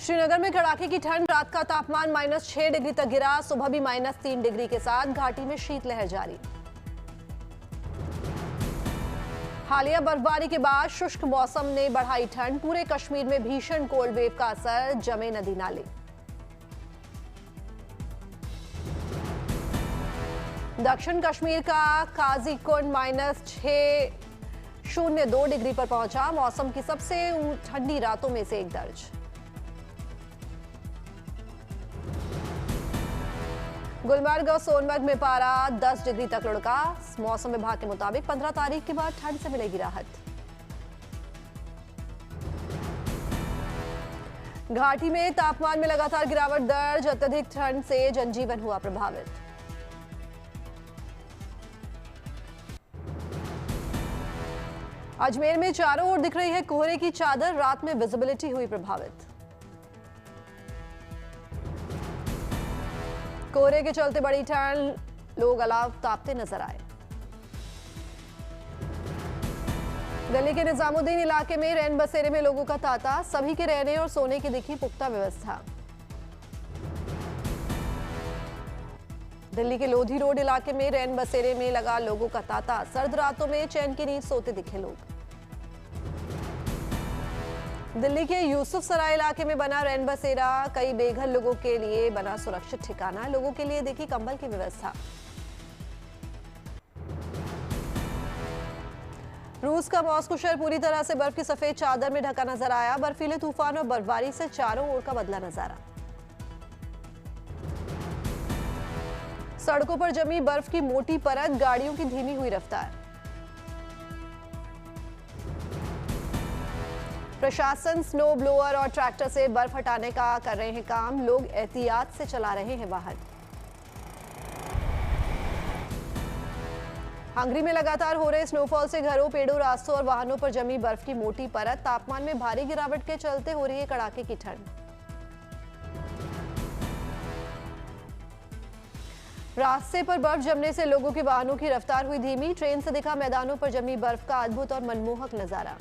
श्रीनगर में कड़ाके की ठंड, रात का तापमान -6 डिग्री तक गिरा। सुबह भी -3 डिग्री के साथ घाटी में शीतलहर जारी। हालिया बर्फबारी के बाद शुष्क मौसम ने बढ़ाई ठंड। पूरे कश्मीर में भीषण कोल्ड वेव का असर, जमे नदी नाले। दक्षिण कश्मीर का काजीकुंड -6.02 डिग्री पर पहुंचा। मौसम की सबसे ठंडी रातों में से एक दर्ज। गुलमर्ग और सोनमर्ग में पारा 10 डिग्री तक लुढ़का। मौसम विभाग के मुताबिक 15 तारीख के बाद ठंड से मिलेगी राहत। घाटी में तापमान में लगातार गिरावट दर्ज। अत्यधिक ठंड से जनजीवन हुआ प्रभावित। अजमेर में चारों ओर दिख रही है कोहरे की चादर। रात में विजिबिलिटी हुई प्रभावित। कोहरे के चलते बड़ी ठंड, लोग अलाव तापते नजर आए। दिल्ली के निजामुद्दीन इलाके में रैन बसेरे में लोगों का तांता। सभी के रहने और सोने की दिखी पुख्ता व्यवस्था। दिल्ली के लोधी रोड इलाके में रैन बसेरे में लगा लोगों का तांता। सर्द रातों में चैन की नींद सोते दिखे लोग। दिल्ली के यूसुफ सराय इलाके में बना रैन बसेरा कई बेघर लोगों के लिए बना सुरक्षित ठिकाना। लोगों के लिए देखी कंबल की व्यवस्था। रूस का मॉस्को शहर पूरी तरह से बर्फ की सफेद चादर में ढका नजर आया। बर्फीले तूफान और बर्फबारी से चारों ओर का बदला नजारा। सड़कों पर जमी बर्फ की मोटी परत, गाड़ियों की धीमी हुई रफ्तार। प्रशासन स्नो ब्लोअर और ट्रैक्टर से बर्फ हटाने का कर रहे हैं काम। लोग एहतियात से चला रहे हैं वाहन। हंगरी में लगातार हो रहे स्नोफॉल से घरों, पेड़ों, रास्तों और वाहनों पर जमी बर्फ की मोटी परत। तापमान में भारी गिरावट के चलते हो रही है कड़ाके की ठंड। रास्ते पर बर्फ जमने से लोगों के वाहनों की रफ्तार हुई धीमी। ट्रेन से दिखा मैदानों पर जमी बर्फ का अद्भुत और मनमोहक नजारा।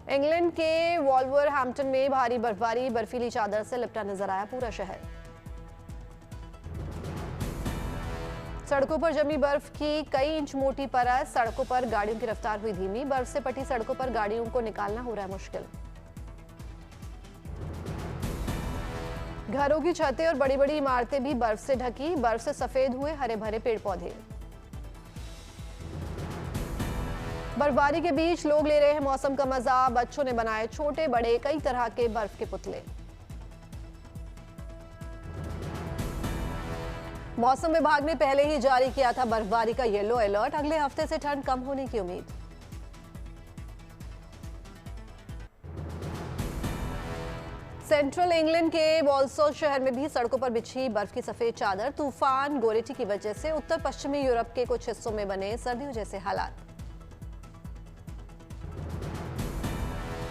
इंग्लैंड के वॉल्वरहैम्पटन में भारी बर्फबारी, बर्फीली चादर से लिपटा नजर आया पूरा शहर। सड़कों पर जमी बर्फ की कई इंच मोटी परत। सड़कों पर गाड़ियों की रफ्तार हुई धीमी। बर्फ से पटी सड़कों पर गाड़ियों को निकालना हो रहा है मुश्किल। घरों की छतें और बड़ी बड़ी इमारतें भी बर्फ से ढकी। बर्फ से सफेद हुए हरे भरे पेड़ पौधे। बर्फबारी के बीच लोग ले रहे हैं मौसम का मजा। बच्चों ने बनाए छोटे बड़े कई तरह के बर्फ के पुतले। मौसम विभाग ने पहले ही जारी किया था बर्फबारी का येलो अलर्ट। अगले हफ्ते से ठंड कम होने की उम्मीद। सेंट्रल इंग्लैंड के वॉल्सॉल शहर में भी सड़कों पर बिछी बर्फ की सफेद चादर। तूफान गोरेटी की वजह से उत्तर पश्चिमी यूरोप के कुछ हिस्सों में बने सर्दियों जैसे हालात।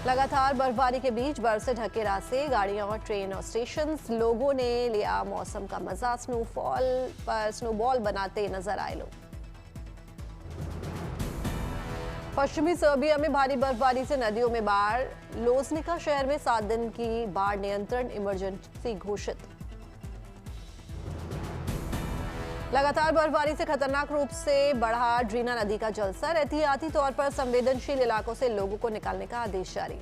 लगातार बर्फबारी के बीच बर्फ से ढके रास्ते, गाड़ियां और ट्रेन और स्टेशन। लोगों ने लिया मौसम का मजा। स्नोफॉल पर स्नोबॉल बनाते नजर आए लोग। पश्चिमी सर्बिया में भारी बर्फबारी से नदियों में बाढ़। लोजनिका शहर में 7 दिन की बाढ़ नियंत्रण इमरजेंसी घोषित। लगातार बर्फबारी से खतरनाक रूप से बढ़ा ड्रीना नदी का जलस्तर। एहतियाती तौर पर संवेदनशील इलाकों से लोगों को निकालने का आदेश जारी।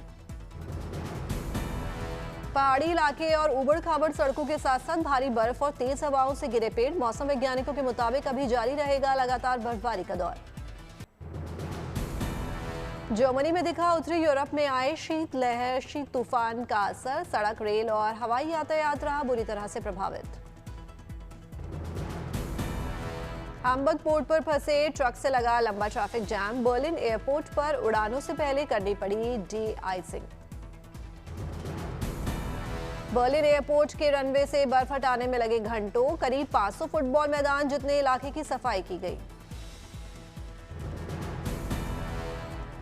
पहाड़ी इलाके और उबड़ खाबड़ सड़कों के साथ साथ भारी बर्फ और तेज हवाओं से गिरे पेड़। मौसम वैज्ञानिकों के मुताबिक अभी जारी रहेगा लगातार बर्फबारी का दौर। जर्मनी में दिखा उत्तरी यूरोप में आए शीतलहर, शीत तूफान का असर। सड़क, रेल और हवाई यातायात रहा बुरी तरह से प्रभावित। हैम्बर्ग पोर्ट पर फंसे ट्रक से लगा लंबा ट्रैफिक जैम। बर्लिन एयरपोर्ट पर उड़ानों से पहले करनी पड़ी डी आइसिंग। बर्लिन एयरपोर्ट के रनवे से बर्फ हटाने में लगे घंटों। करीब 500 फुटबॉल मैदान जितने इलाके की सफाई की गई।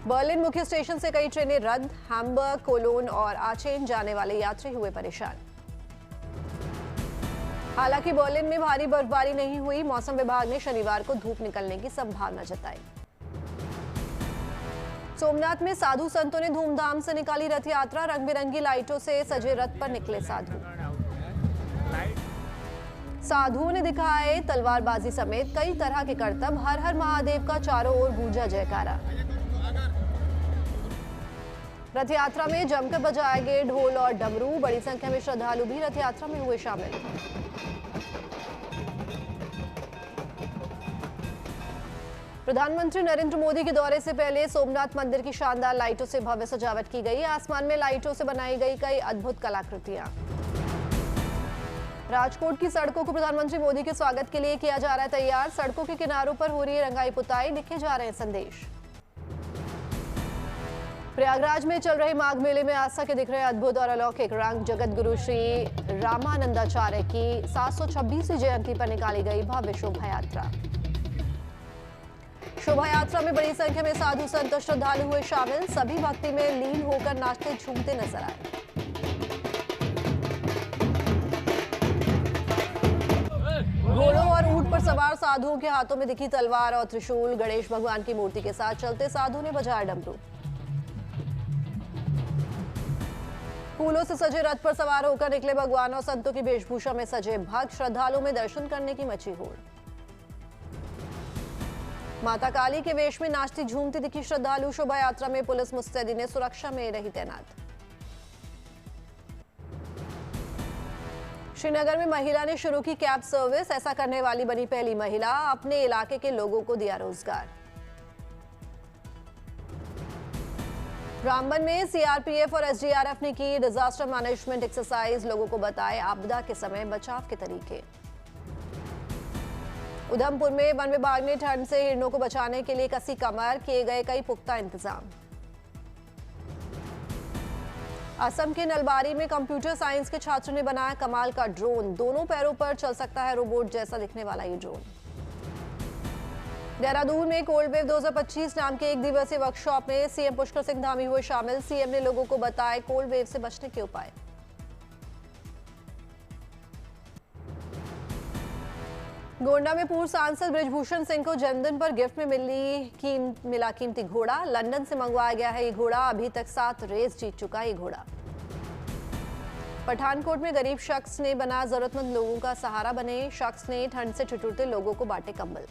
बर्लिन मुख्य स्टेशन से कई ट्रेनें रद्द। हैम्बर्ग, कोलोन और आचेन जाने वाले यात्री हुए परेशान। हालांकि बर्लिन में भारी बर्फबारी नहीं हुई। मौसम विभाग ने शनिवार को धूप निकलने की संभावना जताई। सोमनाथ में साधु संतों ने धूमधाम से निकाली रथ यात्रा। रंग बिरंगी लाइटों से सजे रथ पर निकले साधु। साधुओं ने दिखाए तलवारबाजी समेत कई तरह के करतब। हर हर महादेव का चारों ओर गूंजा जयकारा। रथ यात्रा में जमकर बजाए गए ढोल और डमरू। बड़ी संख्या में श्रद्धालु भी रथ यात्रा में हुए शामिल। प्रधानमंत्री नरेंद्र मोदी के दौरे से पहले सोमनाथ मंदिर की शानदार लाइटों से भव्य सजावट की गई। आसमान में लाइटों से बनाई गई कई अद्भुत कलाकृतियां। राजकोट की सड़कों को प्रधानमंत्री मोदी के स्वागत के लिए किया जा रहा है तैयार। सड़कों के किनारों पर हो रही है रंगाई पुताई। लिखे जा रहे हैं संदेश। प्रयागराज में चल रहे माघ मेले में आस्था के दिख रहे अद्भुत और अलौकिक रंग। जगत गुरु श्री रामानंदाचार्य की 726वीं जयंती पर निकाली गई भव्य शोभा यात्रा। शोभा यात्रा में बड़ी संख्या में साधु संत और श्रद्धालु हुए शामिल। सभी भक्ति में लीन होकर नाचते झूमते नजर आए। घोड़ों और ऊंट पर सवार साधुओं के हाथों में दिखी तलवार और त्रिशूल। गणेश भगवान की मूर्ति के साथ चलते साधु ने बजाया डमरू। फूलों से सजे रथ पर सवार होकर निकले भगवान और संतों की वेशभूषा में सजे भक्त। श्रद्धालुओं में दर्शन करने की मची होड़। माता काली के वेश में नाचती झूमती दिखी श्रद्धालु। शोभा यात्रा में पुलिस मुस्तैदी ने सुरक्षा में रही तैनात। श्रीनगर में महिला ने शुरू की कैब सर्विस। ऐसा करने वाली बनी पहली महिला। अपने इलाके के लोगों को दिया रोजगार। रामबन में सीआरपीएफ और एसडीआरएफ ने की डिजास्टर मैनेजमेंट एक्सरसाइज। लोगों को बताए आपदा के समय बचाव के तरीके। उधमपुर में वन विभाग ने ठंड से हिरणों को बचाने के लिए कसी कमर। किए गए कई पुख्ता इंतजाम। असम के नलबारी में कंप्यूटर साइंस के छात्र ने बनाया कमाल का ड्रोन। दोनों पैरों पर चल सकता है रोबोट जैसा दिखने वाला ये ड्रोन। देहरादून में कोल्ड वेव 2025 नाम के एक दिवसीय वर्कशॉप में सीएम पुष्कर सिंह धामी हुए शामिल। सीएम ने लोगों को बताए कोल्ड वेव से बचने के उपाय। गोंडा में पूर्व सांसद बृजभूषण सिंह को जन्मदिन पर गिफ्ट में मिला कीमती घोड़ा। लंदन से मंगवाया गया है ये घोड़ा। अभी तक 7 रेस जीत चुका ये घोड़ा। पठानकोट में गरीब शख्स ने बना जरूरतमंद लोगों का सहारा। बने शख्स ने ठंड से ठिठुरते लोगों को बांटे कंबल।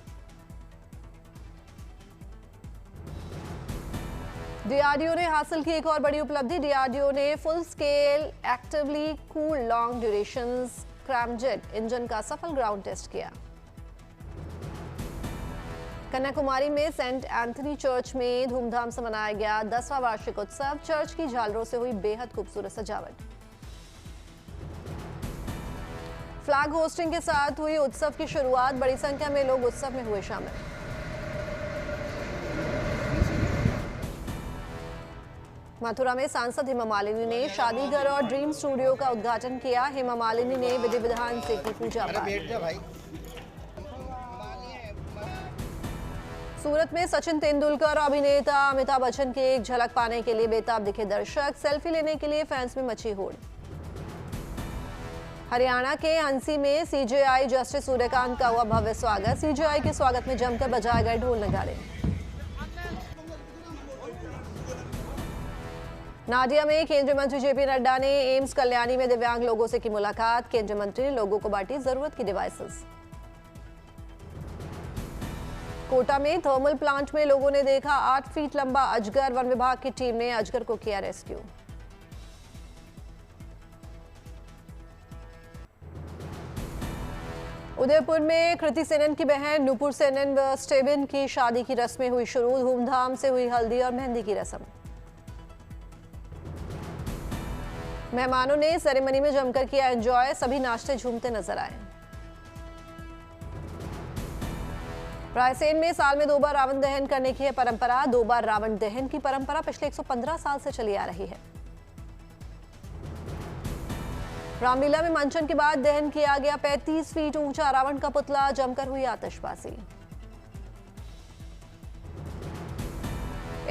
डीआरडीओ ने हासिल की एक और बड़ी उपलब्धि। डीआरडीओ ने full scale actively cool long duration scramjet engine का सफल ग्राउंड टेस्ट किया। कन्याकुमारी में सेंट एंथनी चर्च में धूमधाम से मनाया गया 10वां वार्षिक उत्सव। चर्च की झालरों से हुई बेहद खूबसूरत सजावट। फ्लैग होस्टिंग के साथ हुई उत्सव की शुरुआत। बड़ी संख्या में लोग उत्सव में हुए शामिल। मथुरा में सांसद हेमा मालिनी ने शादी घर और ड्रीम स्टूडियो का उद्घाटन किया। हेमा मालिनी ने विधि विधान से की पूजा पाठ। सूरत में सचिन तेंदुलकर और अभिनेता अमिताभ बच्चन की एक झलक पाने के लिए बेताब दिखे दर्शक। सेल्फी लेने के लिए फैंस में मची होड़। हरियाणा के हंसी में सीजेआई जस्टिस सूर्यकांत का हुआ भव्य स्वागत। सीजेआई के स्वागत में जमकर बजाए गए ढोल नगाड़े। नाडिया में केंद्रीय मंत्री जेपी नड्डा ने एम्स कल्याणी में दिव्यांग लोगों से की मुलाकात। केंद्रीय मंत्री ने लोगों को बांटी जरूरत की डिवाइसेस। कोटा में थर्मल प्लांट में लोगों ने देखा 8 फीट लंबा अजगर। वन विभाग की टीम ने अजगर को किया रेस्क्यू। उदयपुर में कृति सेनन की बहन नुपुर सेनन व स्टेबिन की शादी की रस्में हुई शुरू। धूमधाम से हुई हल्दी और मेहंदी की रस्म। मेहमानों ने सेरेमनी में जमकर किया एंजॉय। सभी नाचते झूमते नजर आए। रायसेन में साल में 2 बार रावण दहन करने की है परंपरा। 2 बार रावण दहन की परंपरा पिछले 115 साल से चली आ रही है। रामलीला में मंचन के बाद दहन किया गया 35 फीट ऊंचा रावण का पुतला। जमकर हुई आतिशबाजी।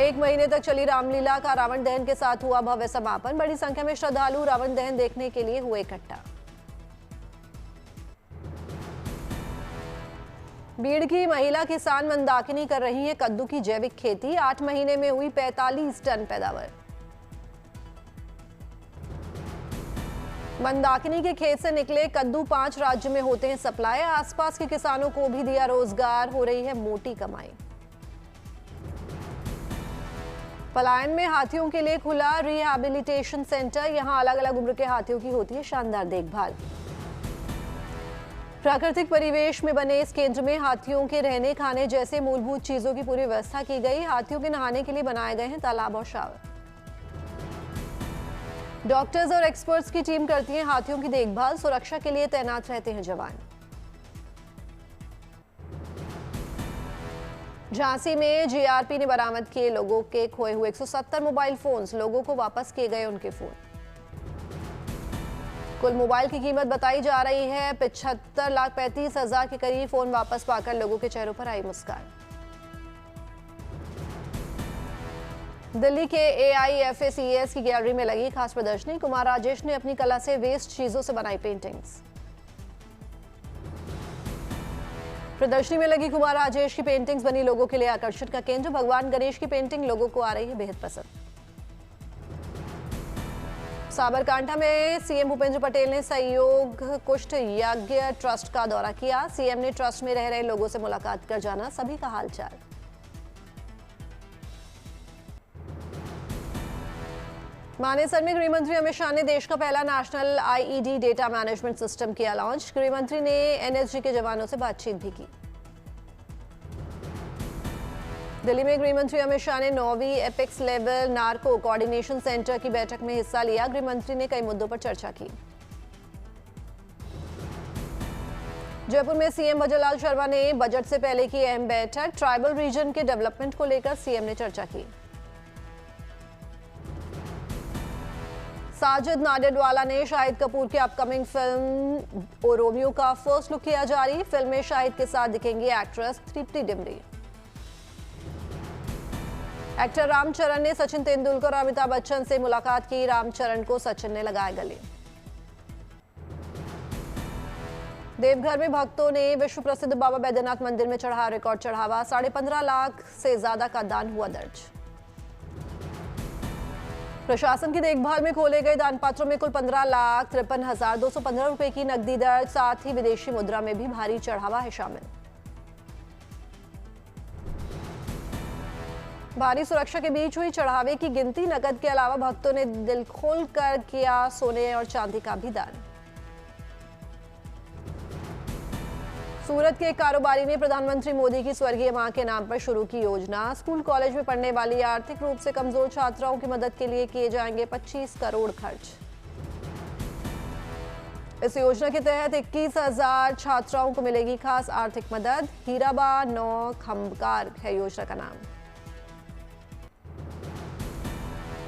1 महीने तक चली रामलीला का रावण दहन के साथ हुआ भव्य समापन। बड़ी संख्या में श्रद्धालु रावण दहन देखने के लिए हुए इकट्ठा। बीड़ की महिला किसान मंदाकिनी कर रही है कद्दू की जैविक खेती। 8 महीने में हुई 45 टन पैदावार। मंदाकिनी के खेत से निकले कद्दू 5 राज्य में होते हैं सप्लाई। आसपास के किसानों को भी दिया रोजगार, हो रही है मोटी कमाई। पलायन में हाथियों के लिए खुला रिहैबिलिटेशन सेंटर। यहां अलग अलग उम्र के हाथियों की होती है शानदार देखभाल। प्राकृतिक परिवेश में बने इस केंद्र में हाथियों के रहने खाने जैसे मूलभूत चीजों की पूरी व्यवस्था की गई। हाथियों के नहाने के लिए बनाए गए हैं तालाब और शावर। डॉक्टर्स और एक्सपर्ट्स की टीम करती है हाथियों की देखभाल। सुरक्षा के लिए तैनात रहते हैं जवान। झांसी में जीआरपी ने बरामद किए लोगों के खोए हुए 170 मोबाइल फोन्स। लोगों को वापस किए गए उनके फोन। कुल मोबाइल की कीमत बताई जा रही है 75,35,000 के करीब। फोन वापस पाकर लोगों के चेहरों पर आई मुस्कान। दिल्ली के AIFACES की गैलरी में लगी खास प्रदर्शनी। कुमार राजेश ने अपनी कला से वेस्ट चीजों से बनाई पेंटिंग्स। प्रदर्शनी में लगी कुमार राजेश की पेंटिंग्स बनी लोगों के लिए आकर्षण का केंद्र। भगवान गणेश की पेंटिंग लोगों को आ रही है बेहद पसंद। साबरकांठा में सीएम भूपेंद्र पटेल ने सहयोग कुष्ठ यज्ञ ट्रस्ट का दौरा किया। सीएम ने ट्रस्ट में रह रहे लोगों से मुलाकात कर जाना सभी का हालचाल। मानेसर में गृहमंत्री अमित शाह ने देश का पहला national IED data management system किया लॉन्च। गृहमंत्री ने NSG के जवानों से बातचीत भी की। दिल्ली में गृहमंत्री अमित शाह ने 9वीं apex level narco coordination centre की बैठक में हिस्सा लिया। गृहमंत्री ने कई मुद्दों पर चर्चा की। जयपुर में सीएम भजनलाल शर्मा ने बजट से पहले की अहम बैठक। ट्राइबल रीजन के डेवलपमेंट को लेकर सीएम ने चर्चा की। साजिद नाडियाडवाला ने शाहिद कपूर की अपकमिंग फिल्म ओ रोमियो का फर्स्ट लुक किया जारी। फिल्म में शाहिद के साथ दिखेंगी एक्ट्रेस तृप्ति डिमरी। एक्टर रामचरण ने सचिन तेंदुलकर और अमिताभ बच्चन से मुलाकात की। रामचरण को सचिन ने लगाया गले। देवघर में भक्तों ने विश्व प्रसिद्ध बाबा बैद्यनाथ मंदिर में चढ़ा रिकॉर्ड चढ़ावा। 15.5 लाख से ज्यादा का दान हुआ दर्ज। प्रशासन की देखभाल में खोले गए दान पात्रों में कुल 15,53,215 रुपए की नकदी दर्ज। साथ ही विदेशी मुद्रा में भी भारी चढ़ावा है शामिल। भारी सुरक्षा के बीच हुई चढ़ावे की गिनती। नकद के अलावा भक्तों ने दिल खोल कर किया सोने और चांदी का भी दान। सूरत के एक कारोबारी ने प्रधानमंत्री मोदी की स्वर्गीय मां के नाम पर शुरू की योजना। स्कूल कॉलेज में पढ़ने वाली आर्थिक रूप से कमजोर छात्राओं की मदद के लिए किए जाएंगे 25 करोड़ खर्च। इस योजना के तहत 21,000 छात्राओं को मिलेगी खास आर्थिक मदद। हीराबा 9 खंबकार है योजना का नाम।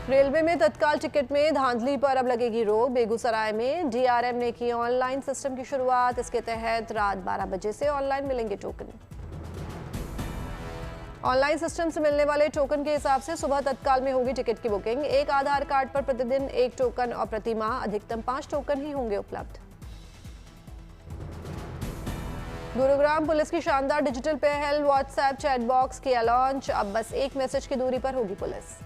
रेलवे में तत्काल टिकट में धांधली पर अब लगेगी रोक। बेगूसराय में DRM ने की ऑनलाइन सिस्टम की शुरुआत। इसके तहत रात 12 बजे से ऑनलाइन मिलेंगे टोकन। ऑनलाइन सिस्टम से मिलने वाले टोकन के हिसाब से सुबह तत्काल में होगी टिकट की बुकिंग। एक आधार कार्ड पर प्रतिदिन 1 टोकन और प्रति माह अधिकतम 5 टोकन ही होंगे उपलब्ध। गुरुग्राम पुलिस की शानदार डिजिटल पहल व्हाट्सएप चैट बॉक्स किया लॉन्च। अब बस 1 मैसेज की दूरी पर होगी पुलिस।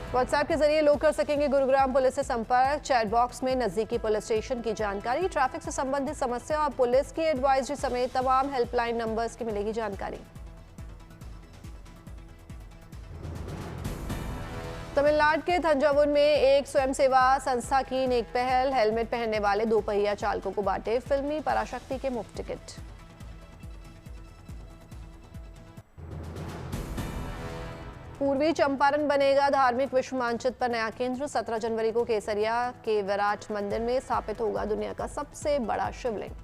व्हाट्सएप के जरिए लोग कर सकेंगे गुरुग्राम पुलिस से संपर्क। चैट बॉक्स में नजदीकी पुलिस स्टेशन की जानकारी, ट्रैफिक से संबंधित समस्या और पुलिस की एडवाइजरी समेत तमाम हेल्पलाइन नंबर्स की मिलेगी जानकारी। तमिलनाडु के थंजावुर में एक स्वयंसेवा संस्था की नेक पहल। हेलमेट पहनने वाले 2 पहिया चालकों को बांटे फिल्मी पराशक्ति के मुफ्त टिकट। पूर्वी चंपारण बनेगा धार्मिक विश्व मानचित्र पर नया केंद्र। 17 जनवरी को केसरिया के विराट मंदिर में स्थापित होगा दुनिया का सबसे बड़ा शिवलिंग।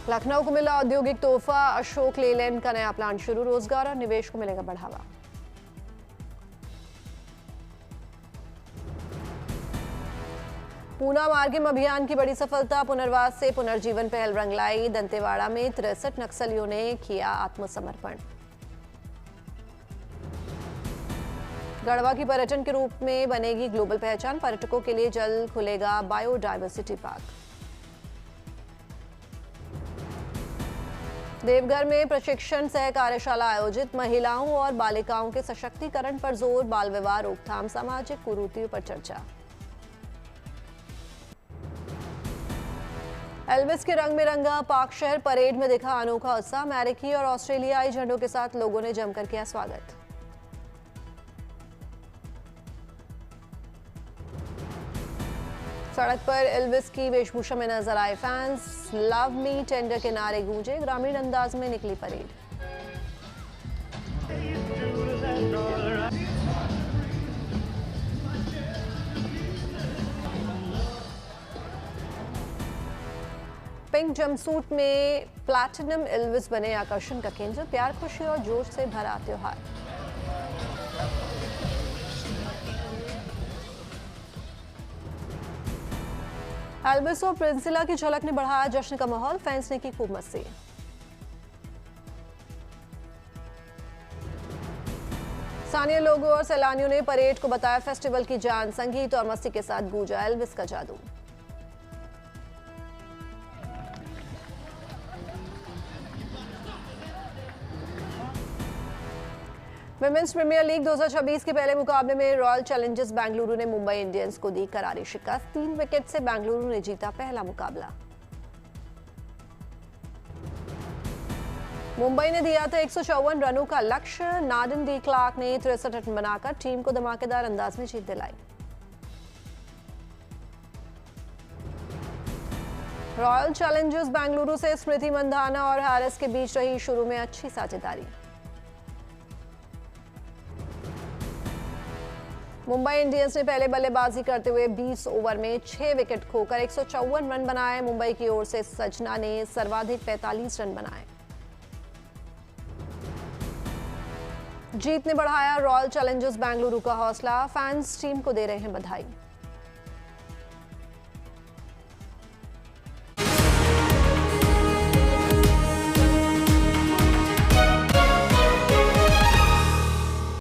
लखनऊ को मिला औद्योगिक तोहफा। अशोक लेलैंड का नया प्लांट शुरू। रोजगार और निवेश को मिलेगा बढ़ावा। पूना मार्गिम अभियान की बड़ी सफलता। पुनर्वास से पुनर्जीवन पहल रंग लाई। दंतेवाड़ा में 63 नक्सलियों ने किया आत्मसमर्पण। गढ़वा की पर्यटन के रूप में बनेगी ग्लोबल पहचान, पर्यटकों के लिए जल्द खुलेगा बायोडायवर्सिटी पार्क। देवघर में प्रशिक्षण सह कार्यशाला आयोजित, महिलाओं और बालिकाओं के सशक्तिकरण पर जोर, बाल विवाह रोकथाम, सामाजिक कुरीतियों पर चर्चा। एल्विस के रंग में रंगा पाक शहर, परेड में दिखा अनोखा उत्साह, अमेरिकी और ऑस्ट्रेलियाई झंडों के साथ लोगों ने जमकर किया स्वागत। सड़क पर एल्विस की वेशभूषा में नजर आए फैंस, लव मी टेंडर के नारे गूंजे, ग्रामीण अंदाज में निकली परेड। पिंक जंपसूट में प्लैटिनम एल्विस बने आकर्षण का केंद्र, प्यार, खुशी और जोश से भरा त्योहार। एल्विस और प्रिंसिला की झलक ने बढ़ाया जश्न का माहौल, फैंस ने की खूब मस्ती। स्थानीय लोगों और सैलानियों ने परेड को बताया फेस्टिवल की जान, संगीत और मस्ती के साथ गूंजा एल्विस का जादू। विमेंस प्रीमियर लीग 2026 के पहले मुकाबले में रॉयल चैलेंजर्स बेंगलुरु ने मुंबई इंडियंस को दी करारी शिकस्त, 3 विकेट से बेंगलुरु ने जीता पहला मुकाबला। मुंबई ने दिया था 154 रनों का लक्ष्य, नार्डन डी क्लार्क ने 63 रन बनाकर टीम को धमाकेदार अंदाज में जीत दिलाई। रॉयल चैलेंजर्स बेंगलुरु से स्मृति मंधाना और हैरिस के बीच रही शुरू में अच्छी साझेदारी। मुंबई इंडियंस ने पहले बल्लेबाजी करते हुए 20 ओवर में 6 विकेट खोकर 154 रन बनाए। मुंबई की ओर से सजना ने सर्वाधिक 45 रन बनाए। जीत ने बढ़ाया रॉयल चैलेंजर्स बेंगलुरु का हौसला, फैंस टीम को दे रहे हैं बधाई।